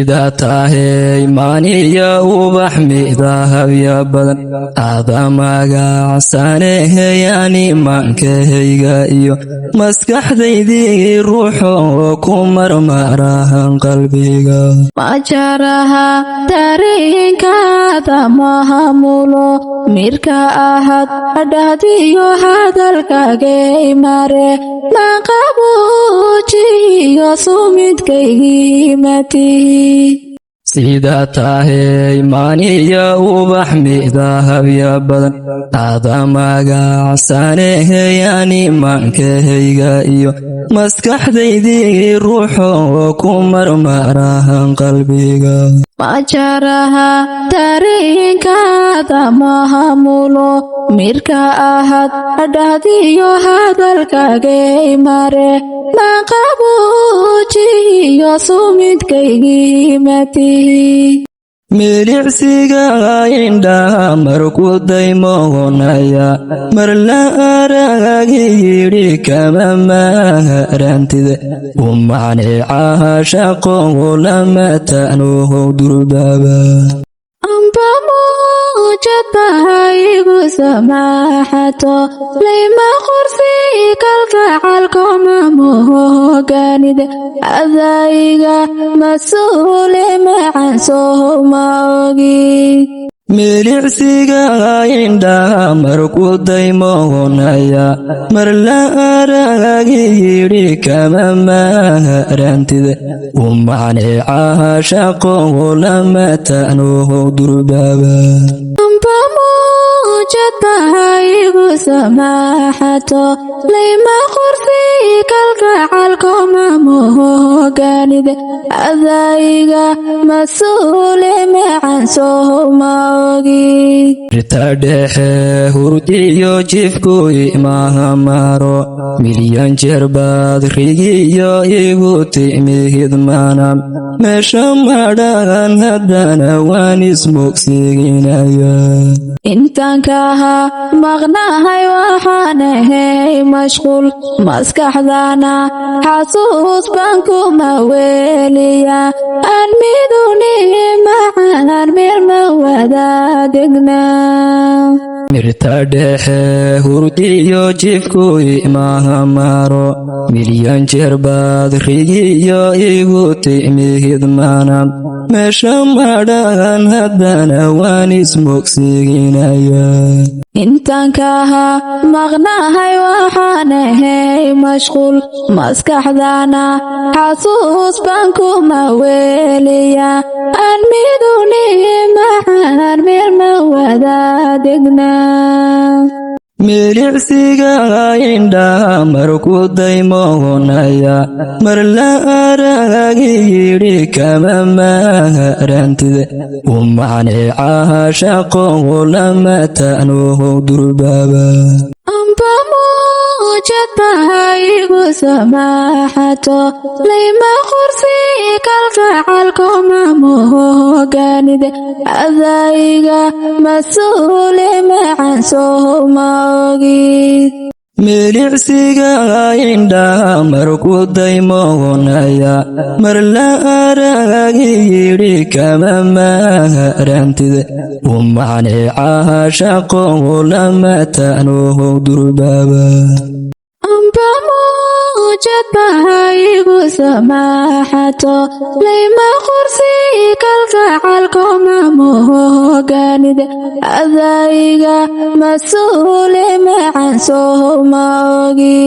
sida tahay maaniya ubax midahab ya badan aadamagacsanaheeyani maankahayga iyo maskaxdaydii ruuxo ku marmarahan qalbiga majaraha dareenkaada mahamulo mirka ahad dhahdiyo hadalkagay mare maqabuujiyo sumidkaygii matihi sida tahay maaniya ubax midahab ya badan aadamagacsanaheeyani maankahayga iyo maskaxdaydii ruuxo ku marmarahan qalbiga majaraha dareenkaada mahamulo mirka ahad dhahdiyo hadalkagay mare maqabuujiyo sumidkaygii matihi milicsiga indhaha marku daymoonaya mar la aragi yidhi kama maharantida u macneecaha shaqo lama ta'nuhu durbaba amba muujadbahaygu samaaxato layma qorsi kalgacalkoma mooganida adayga mas-uule macan sooma ogi milicsiga indhaha marku daymoonaya mar la aragi yidhi kama maharantida u macneecaha shaqo lama ta'nuhu durbaba amba muujadbahaygu samaaxato layma qorsi kalgacalkoma mooganida adayga mas-uule macan sooma rita dhexe hurdiyo jifku imaha maro milyan jeer baad rigiyo igu timihid manam meesha madhaan haddana waan ismogsiginaya intaan kaha maqnahay waxaan ahay mashquul maskaxdana xasuus baan kuma weliya aan miduni macaan meel ma wadaadegna mirta dhexe hurdiyo jifku imaha maro milyan jeer baad rigiyo igu timihid manam meesha madhaan haddana waan ismogsiginaya intaan kaha maqnahay waxaan ahay mashquul maskaxdana xasuus baan kuma weliya aan miduni macaan meel ma wadaadegna milicsiga indhaha marku daymoonaya mar la aragi yidhi kama maharantida u macneecaha shaqo lama ta'nuhu durbaba amba muujadbahaygu samaaxato layma qorsi kalgacalkoma mooganida adayga mas-uule macan sooma ogi milicsiga indhaha marku daymoonaya mar la aragi yidhi kama maharantida u macneecaha shaqo lama ta'nuhu durbaba amba muujadbahaygu samaaxato layma qorsi kalgacalkoma mooganida adayga mas-uule macan sooma ogi